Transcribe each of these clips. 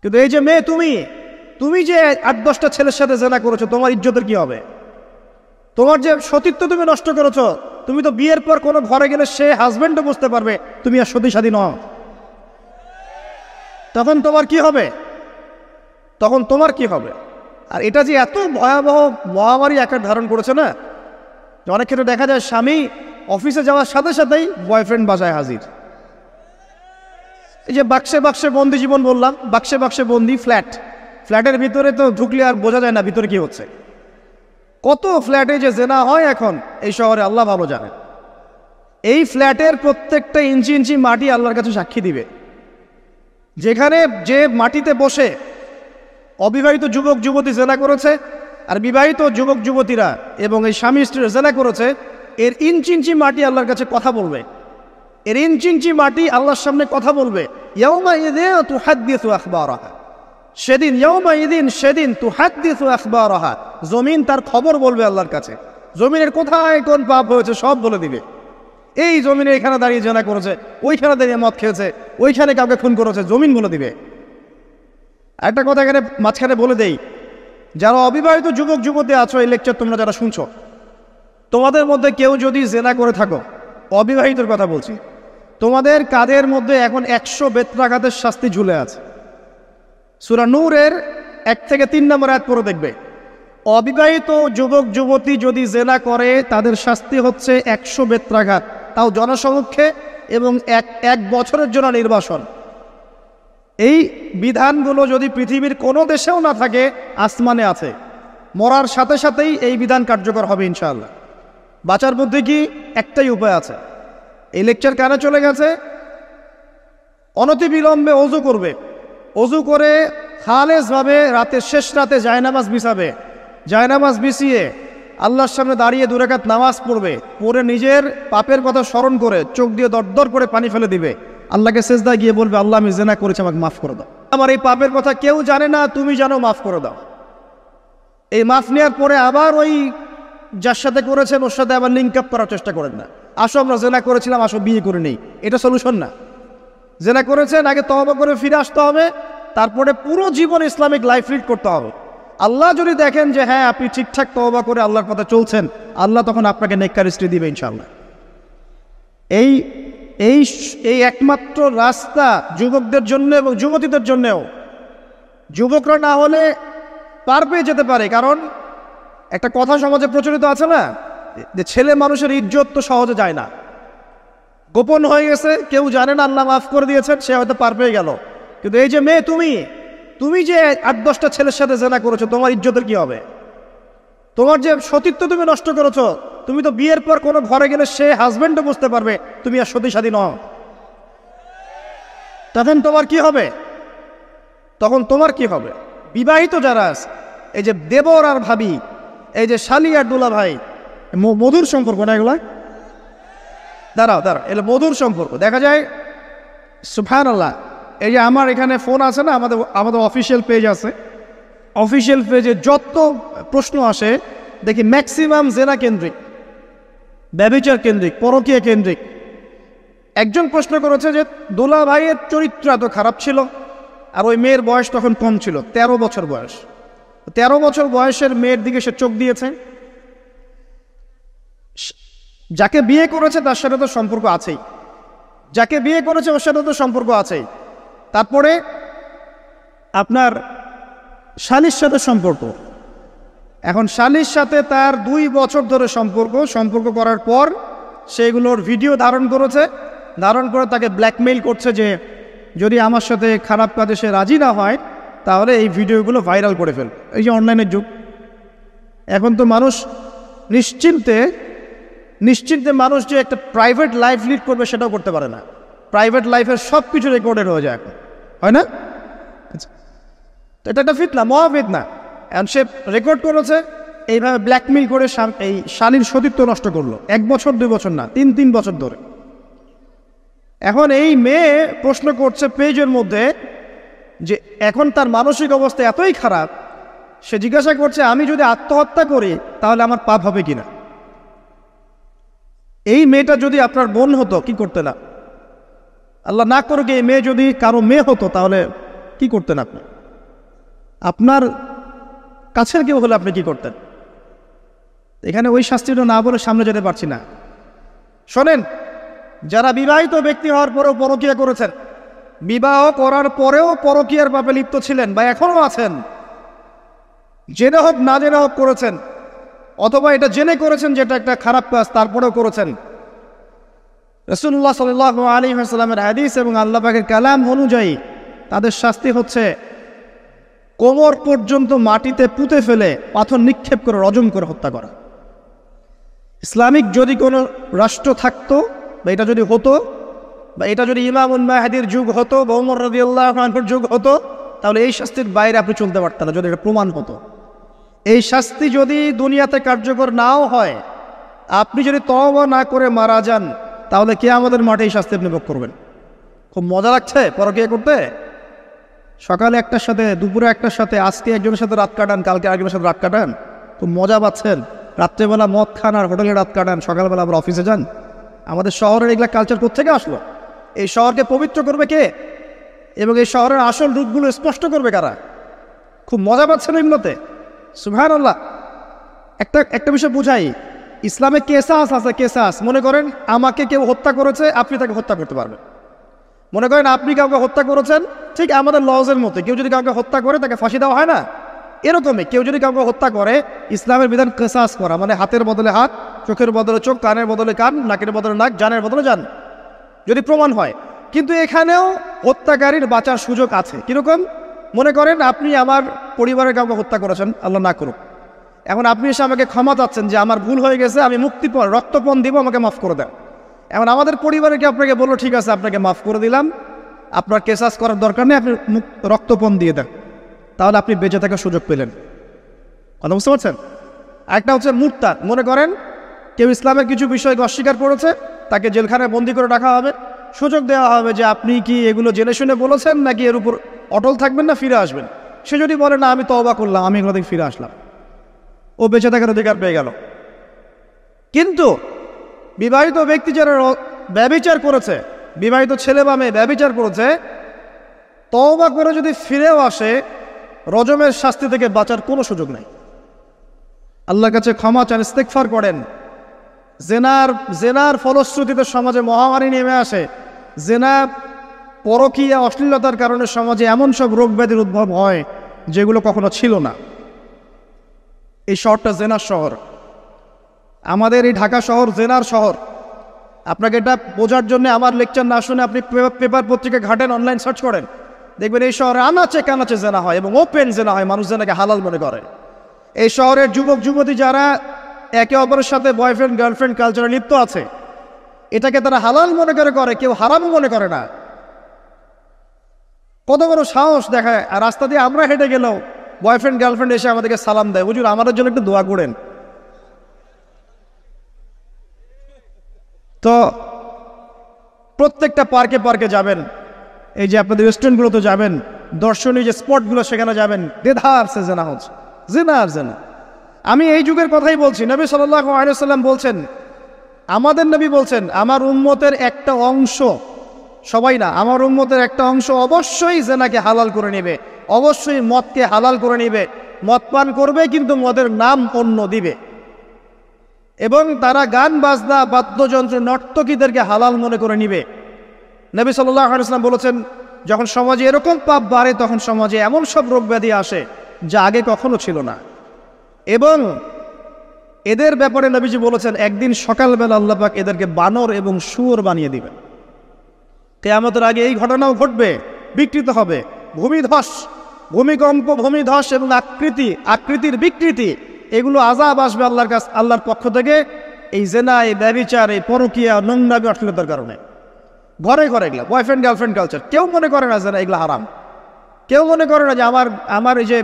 কিন্তু এই যে মেয়ে, তুমি যে 8-10টা ছেলের সাথে জেনা করেছো, তোমার ইজ্জতের কি হবে? তোমার যে সতীত্ব তুমি নষ্ট করেছো। তুমি তো বিয়ের পর কোনো ঘরে গেলে সে হাজবেন্ডও বুঝতে পারবে তুমি আর সতী সাথী নও। তখন তোমার কি হবে? আর এটা যে এত ভয়াবহ মহামারী আকার ধারণ করেছে না, অনেক ক্ষেত্রে দেখা যায় স্বামী অফিসে যাওয়ার সাথে সাথেই বয়ফ্রেন্ড বাসায় হাজির। এই যে বাক্সে বাক্সে বন্দি জীবন বললাম, বাক্সে বাক্সে বন্দি ফ্ল্যাটের ভিতরে তো ঢুকলে আর বোঝা যায় না ভিতরে কি হচ্ছে। কত ফ্ল্যাটে যে জেনা হয় এখন এই শহরে আল্লাহ ভালো জানে। এই ফ্ল্যাটের প্রত্যেকটা ইঞ্চি ইঞ্চি মাটি আল্লাহর কাছে সাক্ষী দিবে। যেখানে যে মাটিতে বসে অবিবাহিত যুবক যুবতী জেনা করেছে আর বিবাহিত যুবক যুবতীরা এবং এই স্বামী স্ত্রীরা জেনা করেছে, এর ইঞ্চি ইঞ্চি মাটি আল্লাহর কাছে কথা বলবে। এর ইঞ্চি ইঞ্চি মাটি আল্লাহর সামনে কথা বলবে। ইয়াউমাইযিন তুহাদ্দিসু আখবারাহা, সেদিন তুহাদ্দিসু আখবারাহা, জমিন তার খবর বলবে আল্লাহর কাছে। জমিনের কোথায় কোন পাপ হয়েছে সব বলে দিবে। এই জমিনে এখানে দাঁড়িয়ে জেনা করেছে, ওইখানে দাঁড়িয়ে মদ খেয়েছে, ওইখানে কাউকে খুন করেছে, জমিন বলে দিবে। একটা কথা এখানে মাঝখানে বলে দেই, যারা অবিবাহিত যুবক যুবতী আছো, এই লেকচার তোমরা যারা শুনছো, তোমাদের মধ্যে কেউ যদি জেনা করে থাকো, অবিবাহিতর কথা বলছি, তোমাদের কাঁধের মধ্যে এখন 100 বেত্রাঘাতের শাস্তি ঝুলে আছে। সূরা নূরের 1 থেকে 3 নম্বর আয়াত পড়ে দেখবে, অবিবাহিত যুবক যুবতী যদি জেনা করে তাদের শাস্তি হচ্ছে 100 বেত্রাঘাত, তাও জনসমক্ষে, এবং এক বছরের জন্য নির্বাসন। এই বিধানগুলো যদি পৃথিবীর কোনো দেশেও না থাকে, আসমানে আছে। মরার সাথে সাথেই এই বিধান কার্যকর হবে ইনশাআল্লাহ। বাঁচার মধ্যে কি একটাই উপায় আছে। এই লেকচার কানে চলে গেছে, অনতিবিলম্বে অজু করবে। অজু করে খালেসভাবে রাতের শেষ রাতে জায়নামাজ বিছাবে। জায়নামাজ বিছিয়ে আল্লাহর সামনে দাঁড়িয়ে 2 রাকাত নামাজ পড়বে। পড়ে নিজের পাপের কথা স্মরণ করে চোখ দিয়ে দরদর করে পানি ফেলে দিবে। আল্লাহকে সেজদায় গিয়ে বলবে, আল্লাহ আমি জেনা করেছি, আমাকে মাফ করে দাও। আমার এই পাপের কথা কেউ জানে না, তুমি জানো, মাফ করে দাও। এই মাফ নেওয়ার পরে আবার ওই যার সাথে করেছেন ওর সাথে আবার লিঙ্ক আপ করার চেষ্টা করেন না। আসো আমরা জেনা করেছিলাম, আসো বিয়ে করে নেই, এটা সলিউশন না। জেনা করেছেন, আগে তওবা করে ফিরে আসতে হবে, তারপরে পুরো জীবন ইসলামিক লাইফ লিড করতে হবে। আল্লাহ যদি দেখেন যে হ্যাঁ আপনি ঠিকঠাক তওবা করে আল্লাহর পথে চলছেন, আল্লাহ তখন আপনাকে নেককার স্ত্রী দিবে ইনশাআল্লাহ। এই একমাত্র রাস্তা যুবকদের জন্য এবং যুবতীদের জন্যও। যুবকরা না হলে পার পেয়ে যেতে পারে, কারণ একটা কথা সমাজে প্রচলিত আছে না, যে ছেলে মানুষের ইজ্জত তো সহজে যায় না, গোপন হয়ে গেছে, কেউ জানে না, আল্লাহ মাফ করে দিয়েছেন, সে হয়তো পার পেয়ে গেল। কিন্তু এই যে মেয়ে, তুমি যে 8-10টা ছেলের সাথে জেনা করেছো, তোমার ইজ্জতের কি হবে? তোমার যে সতীত্ব তুমি নষ্ট করেছো। তুমি তো বিয়ের পর কোনো ঘরে গেলে সে হাজবেন্ডও বুঝতে পারবে তুমি আর সতী সাথী নও। তখন তোমার কি হবে? বিবাহিত যারা আছে, এই যে দেবর আর ভাবি, এই যে শালি আর দুলা ভাই, মধুর সম্পর্ক না এগুলা? দাঁড়াও, এগুলো মধুর সম্পর্ক। দেখা যায় সুবহানাল্লাহ, এই যে আমার এখানে ফোন আছে না, আমাদের অফিসিয়াল পেজ আছে, অফিসিয়াল পেজে যত প্রশ্ন আসে দেখি ম্যাক্সিমাম জেনা কেন্দ্রিক, ব্যভিচার কেন্দ্রিক, পরকীয়া কেন্দ্রিক। একজন প্রশ্ন করেছে যে দোলা ভাইয়ের চরিত্র এত খারাপ ছিল, আর ওই মেয়ের বয়স তখন কম ছিল, 13 বছর বয়স। 13 বছর বয়সের মেয়ের দিকে সে চোখ দিয়েছে। যাকে বিয়ে করেছে তার সাথে তো সম্পর্ক আছেই, যাকে বিয়ে করেছে ওর সাথে তো সম্পর্ক আছেই। তারপরে আপনার শালীর সাথে সম্পর্ক। এখন শালীর সাথে তার 2 বছর ধরে সম্পর্ক করার পর সেগুলোর ভিডিও ধারণ করে তাকে ব্ল্যাকমেইল করছে যে যদি আমার সাথে খারাপ কাজে সে রাজি না হয় তাহলে এই ভিডিওগুলো ভাইরাল করে ফেল। এই যে অনলাইনের যুগ, এখন তো মানুষ নিশ্চিন্তে মানুষ যে একটা প্রাইভেট লাইফ লিড করবে সেটাও করতে পারে না। প্রাইভেট লাইফের সব কিছু রেকর্ডেড হয়ে যায় এখন, হয় না? তো এটা একটা ফিতনা, মহাফিতনা। এখন সে রেকর্ড করেছে, এইভাবে ব্ল্যাকমেইল করে এই শালীর সতীত্ব নষ্ট করলো। 1 বছর 2 বছর না, 3 বছর ধরে। এখন এই মেয়ে প্রশ্ন করছে পেজের মধ্যে যে এখন তার মানসিক অবস্থা এতই খারাপ, সে জিজ্ঞাসা করছে আমি যদি আত্মহত্যা করি তাহলে আমার পাপ হবে কিনা। এই মেয়েটা যদি আপনার বোন হতো কি করতে না? আল্লাহ না করুক, এই মেয়ে যদি কারো মেয়ে হতো তাহলে কি করতেন আপনি? আপনার কাছের কেউ হলে আপনি কি করতেন? এখানে ওই শাস্তিটা না বলে সামনে যেতে পারছি না। শোনেন, যারা বিবাহিত ব্যক্তি হওয়ার পরেও পরকীয়া করেছেন, বিবাহ করার পরেও পরকীয়ার পাপে লিপ্ত ছিলেন বা এখনও আছেন, জেনে হোক না জেনে হোক করেছেন, অথবা এটা জেনে করেছেন যেটা একটা খারাপ কাজ তারপরেও করেছেন, রাসূলুল্লাহ সাল্লাল্লাহু আলাইহি ওয়াসাল্লামের হাদিস এবং আল্লাহ পাকের কালাম অনুযায়ী তাদের শাস্তি হচ্ছে কোমর পর্যন্ত মাটিতে পুঁতে ফেলে পাথর নিক্ষেপ করে রজম করে হত্যা করা। ইসলামিক যদি কোনো রাষ্ট্র থাকতো বা এটা যদি হতো, বা এটা যদি ইমামুল মাহদির যুগ হতো বা ওমর রাদিয়াল্লাহু আনহুর যুগ হতো, তাহলে এই শাস্তির বাইরে আপনি চলতে পারতেন না যদি এটা প্রমাণ হতো। এই শাস্তি যদি দুনিয়াতে কার্যকর নাও হয়, আপনি যদি তওবা না করে মারা যান, তাহলে কিয়ামতের মাঠে এই শাস্তি আপনি ভোগ করবেন। খুব মজা লাগছে পরকীয়া করতে। সকালে একটার সাথে, দুপুরে একটার সাথে, আজকে একজনের সাথে রাত কাটান, কালকে আরেকজনের সাথে রাত কাটান, খুব মজা পাচ্ছেন। রাত্রেবেলা মদ খান আর হোটেলে রাত কাটান, সকালবেলা আবার অফিসে যান। আমাদের শহরের এগুলা কালচার কোত্থেকে আসলো? এই শহরকে পবিত্র করবে কে এবং এই শহরের আসল রূপগুলো স্পষ্ট করবে কারা? খুব মজা পাচ্ছেন এগুলোতে। সুবহানাল্লাহ। একটা বিষয় বুঝাই, ইসলামে কেসাস আছে, কেসাস। মনে করেন আমাকে কেউ হত্যা করেছে, আপনি তাকে হত্যা করতে পারবেন। মনে করেন আপনি কাউকে হত্যা করেছেন, ঠিক আমাদের লজের মতো, কেউ যদি কাউকে হত্যা করে তাকে ফাঁসি দেওয়া হয় না, এরকমই কেউ যদি কাউকে হত্যা করে, ইসলামের বিধান কেসাস করা, মানে হাতের বদলে হাত, চোখের বদলে চোখ, কানের বদলে কান, নাকের বদলে নাক, জানের বদলে জান, যদি প্রমাণ হয়। কিন্তু এখানেও হত্যাকারীর বাঁচার সুযোগ আছে। কিরকম? মনে করেন আপনি আমার পরিবারের কাউকে হত্যা করেছেন, আল্লাহ না করুক। এখন আপনি এসে আমাকে ক্ষমা চাচ্ছেন যে আমার ভুল হয়ে গেছে, আমি মুক্তিপণ, রক্তপণ দিব, আমাকে মাফ করে দেন। এখন আমাদের পরিবারকে আপনাকে বললো ঠিক আছে আপনাকে মাফ করে দিলাম, আপনার কেসাস করার দরকার নেই, আপনি রক্তপণ দিয়ে দেন, তাহলে আপনি বেঁচে থাকার সুযোগ পেলেন। কথা বুঝতে পারছেন? একটা হচ্ছে মুরতাদ। মনে করেন কেউ ইসলামের কিছু বিষয়কে অস্বীকার করেছে, তাকে জেলখানায় বন্দি করে রাখা হবে, সুযোগ দেওয়া হবে যে আপনি কি এগুলো জেনে শুনে বলেছেন নাকি এর উপর অটল থাকবেন না ফিরে আসবেন। সে যদি বলে না আমি তওবা করলাম, আমি এগুলো থেকে ফিরে আসলাম, ও বেঁচে থাকার অধিকার পেয়ে গেল। কিন্তু বিবাহিত ব্যক্তি যারা ব্যভিচার করেছে, বিবাহিত ছেলে বা মেয়ে ব্যভিচার করেছে, তওবা করে যদি ফিরেও আসে, রজমের শাস্তি থেকে বাঁচার কোনো সুযোগ নেই। আল্লাহর কাছে ক্ষমা চান, ইস্তেগফার করেন। জেনার ফলশ্রুতিতে সমাজে মহামারী নেমে আসে। জেনা, পরকীয়া, অশ্লীলতার কারণে সমাজে এমন সব রোগ ব্যাধির উদ্ভব হয় যেগুলো কখনো ছিল না। এই শহরটা জেনার শহর। আমাদের এই ঢাকা শহর জেনার শহর। আপনাকে এটা বোঝার জন্য আমার লেকচার না শুনে আপনি পেপার পত্রিকা ঘাটেন, অনলাইন সার্চ করেন, দেখবেন এই শহরে আনাচে কানাচে জেনা হয় এবং ওপেন জেনা হয়, মানুষ জেনাকে হালাল মনে করে। এই শহরের যুবক যুবতী যারা একে অপরের সাথে বয়ফ্রেন্ড গার্লফ্রেন্ড কালচারে লিপ্ত আছে, এটাকে তারা হালাল মনে করে, কেউ হারাম মনে করে না। কত বড় সাহস দেখায়। আর রাস্তা দিয়ে আমরা হেঁটে গেলেও বয়ফ্রেন্ড গার্লফ্রেন্ড এসে আমাদেরকে সালাম দেয়, হুজুর আমাদের জন্য একটু দোয়া করেন। তো প্রত্যেকটা পার্কে পার্কে যাবেন, এই যে আপনাদের রেস্টুরেন্টগুলোতে যাবেন, দর্শনীয় যে স্পটগুলো সেখানে যাবেন, দেধার সে জেনা হচ্ছে, জেনা আর জেনা। আমি এই যুগের কথাই বলছি। নবী সাল্লাল্লাহু আলাইহি ওয়াসাল্লাম বলছেন, আমাদের নবী বলছেন, আমার উম্মতের একটা অংশ, সবাই না, আমার উম্মতের একটা অংশ অবশ্যই জেনাকে হালাল করে নেবে, অবশ্যই মদকে হালাল করে নেবে, মদ পান করবে কিন্তু মদের নাম অন্য দিবে, এবং তারা গান বাজনা বাদ্যযন্ত্র নর্তকীদেরকে হালাল মনে করে নিবে। নবী সাল্লাল্লাহু আলাইহি ওয়াসাল্লাম বলেছেন, যখন সমাজে এরকম পাপ বাড়ে তখন সমাজে এমন সব রোগ ব্যাধি আসে যা আগে কখনো ছিল না। এবং এদের ব্যাপারে নবীজি বলেছেন, একদিন সকালবেলা আল্লাহ পাক এদেরকে বানর এবং শুয়োর বানিয়ে দিবেন। কিয়ামতের আগে এই ঘটনাও ঘটবে, বিকৃত হবে। ভূমিধস, ভূমিকম্প, ভূমিধস এবং আকৃতির বিকৃতি, এগুলো আযাব আসবে আল্লাহর পক্ষ থেকে, এই জেনা, এই ব্যভিচার, এই পরকীয়া, নোংরামি, অশ্লীলতার কারণে। ঘরে ঘরে এগুলা বয়ফ্রেন্ড গার্লফ্রেন্ড কালচার। কেউ মনে করে না যে এগুলো হারাম, কেউ মনে করে না যে আমার এই যে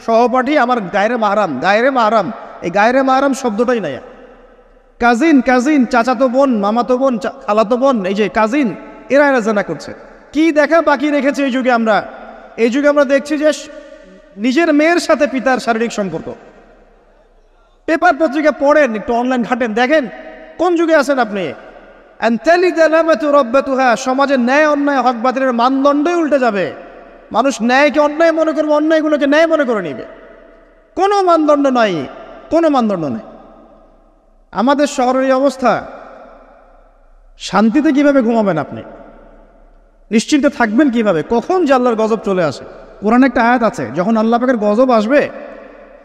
সহপাঠী আমার গায়রে মাহরাম, এই গায়রে মাহরাম শব্দটাই নাই। কাজিন, চাচাতো বোন, মামাতো বোন, খালাতো বোন, এই যে কাজিন, এরা জেনা করছে। কি দেখা বাকি রেখেছে এই যুগে আমরা? এই যুগে আমরা দেখছি যে নিজের মেয়ের সাথে পিতার শারীরিক সম্পর্ক। পেপার পত্রিকা পড়েন, একটু অনলাইন ঘাটেন, দেখেন কোন যুগে আছেন আপনি। সমাজের ন্যায় অন্যায় হক বাতিলের মানদণ্ডই উল্টে যাবে। মানুষ ন্যায়কে অন্যায় মনে করবে, অন্যায়গুলোকে ন্যায় মনে করে নিবে। কোনো মানদণ্ড নাই, কোনো মানদণ্ড নেই। আমাদের শহরের এই অবস্থা, শান্তিতে কিভাবে ঘুমাবেন আপনি? নিশ্চিন্তে থাকবেন কিভাবে? কখন যে আল্লাহর গজব চলে আসে। কোরআনে একটা আয়াত আছে, যখন আল্লাহ পাকের গজব আসবে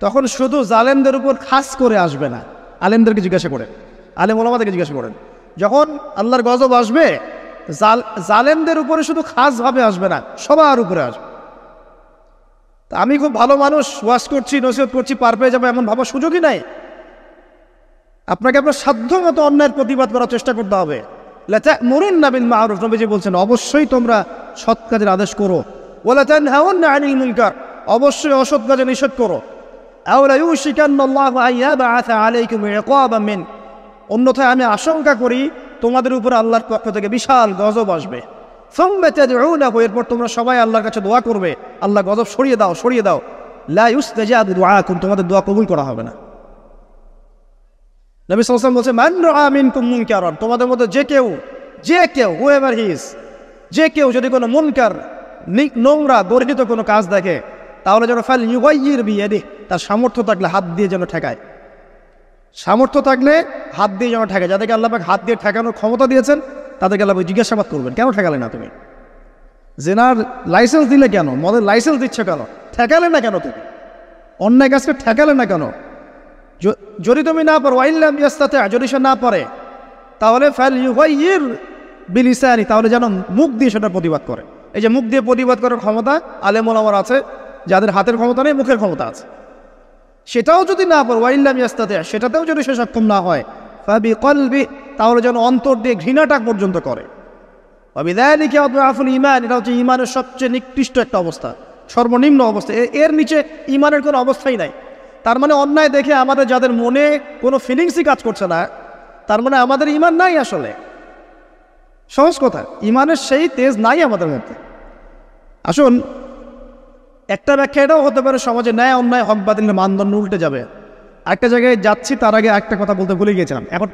তখন শুধু জালেমদের উপর খাস করে আসবে না। আলেমদেরকে জিজ্ঞাসা করেন, আলেম ওলামাদেরকে জিজ্ঞাসা করেন, যখন আল্লাহর গজব আসবে জালেমদের উপরে শুধু খাসভাবে আসবে না, সবার উপরে আসবে। তা আমি খুব ভালো মানুষ, ওয়াজ করছি, নসিহত করছি, পার পেয়ে যাবো এমন ভাবার সুযোগই নাই। আপনাকে আপনার সাধ্য মতো অন্যায়ের প্রতিবাদ করার চেষ্টা করতে হবে। লা তা'মুরুন্না বিল মা'রুফ, নবীজি বলছেন অবশ্যই তোমরা সৎ কাজের আদেশ করো। ওয়া লা তানহাউন্না আনিল মুনকার, অবশ্যই অসৎ কাজে নিষেধ করো। আও লা ইউশিকান্নাল্লাহু আন ইয়াবআসা আলাইকুম ইকাবাম মিন, অন্যথায় আমি আশঙ্কা করি তোমাদের উপর আল্লাহর পক্ষ থেকে বিশাল গজব আসবে। সুম্মা তাদউনাহু, এরপর তোমরা সবাই আল্লাহর কাছে দোয়া করবে, আল্লাহ গজব সরিয়ে দাও, সরিয়ে দাও। লা ইউস্তাজাবু দুআকুম, তোমাদের দোয়া কবুল করা হবে না। নবী সাল্লাল্লাহু আলাইহি ওয়াসাল্লাম বলছে মান রাআ মিনকুম মুনকারান, তোমাদের মধ্যে যে কেউ হুএভার হি ইজ, যে কেউ যদি কোনো মুনকার, নোংরা গর্হিত কোনো কাজ দেখে, তাহলে যেন ফাল ইউগাইয়ির বিয়াদিহি, তার সামর্থ্য থাকলে হাত দিয়ে যেন ঠেকায়। সামর্থ্য থাকলে হাত দিয়ে যেন ঠেকায়। যাদেরকে আল্লাহ পাক হাত দিয়ে ঠেকানোর ক্ষমতা দিয়েছেন তাদেরকে আল্লাহ জিজ্ঞাসাবাদ করবেন, কেন ঠেকালে না তুমি? জেনার লাইসেন্স দিলে কেন? মদের লাইসেন্স দিচ্ছ কেন? ঠেকালে না কেন তুমি? অন্যায় কাজকে ঠেকালে না কেন? যদি তুমি না পারো, ওয়াইল্লাম ইয়াস্তাতি, যদি সে না পারে, তাহলে ফাল ইউগাইয়ির বিলিসানি, তাহলে যেন মুখ দিয়ে সেটা প্রতিবাদ করে। এই যে মুখ দিয়ে প্রতিবাদ করার ক্ষমতা আলেম ওলামার আছে, যাদের হাতের ক্ষমতা নেই, মুখের ক্ষমতা আছে। সেটাও যদি না পারো, ওয়াইল্লাম ইয়াস্তাতি, সেটাতেও যদি সে সক্ষম না হয়, ফাবিকলবি, তাহলে যেন অন্তর দিয়ে ঘৃণাটা পর্যন্ত করে। ওয়াবিযালিকা আদআফুল ঈমান, এটা হচ্ছে ঈমানের সবচেয়ে নিকৃষ্ট একটা অবস্থা, সর্বনিম্ন অবস্থা। এর নিচে ঈমানের কোনো অবস্থাই নাই। তার মানে অন্যায় দেখে আমাদের যাদের মনে কোনো ফিলিংসই কাজ করছে না, তার মানে আমাদের ঈমান নাই আসলে। সহজ কথা, ঈমানের সেই তেজ নাই আমাদের মধ্যে। আসুন, একটা ব্যাখ্যা এটাও হতে পারে সমাজে ন্যায় অন্যায় হক বাতিলের মানদণ্ড উল্টে যাবে। একটা জায়গায় যাচ্ছি, তার আগে একটা কথা বলতে ভুলে গিয়েছিলাম। এখন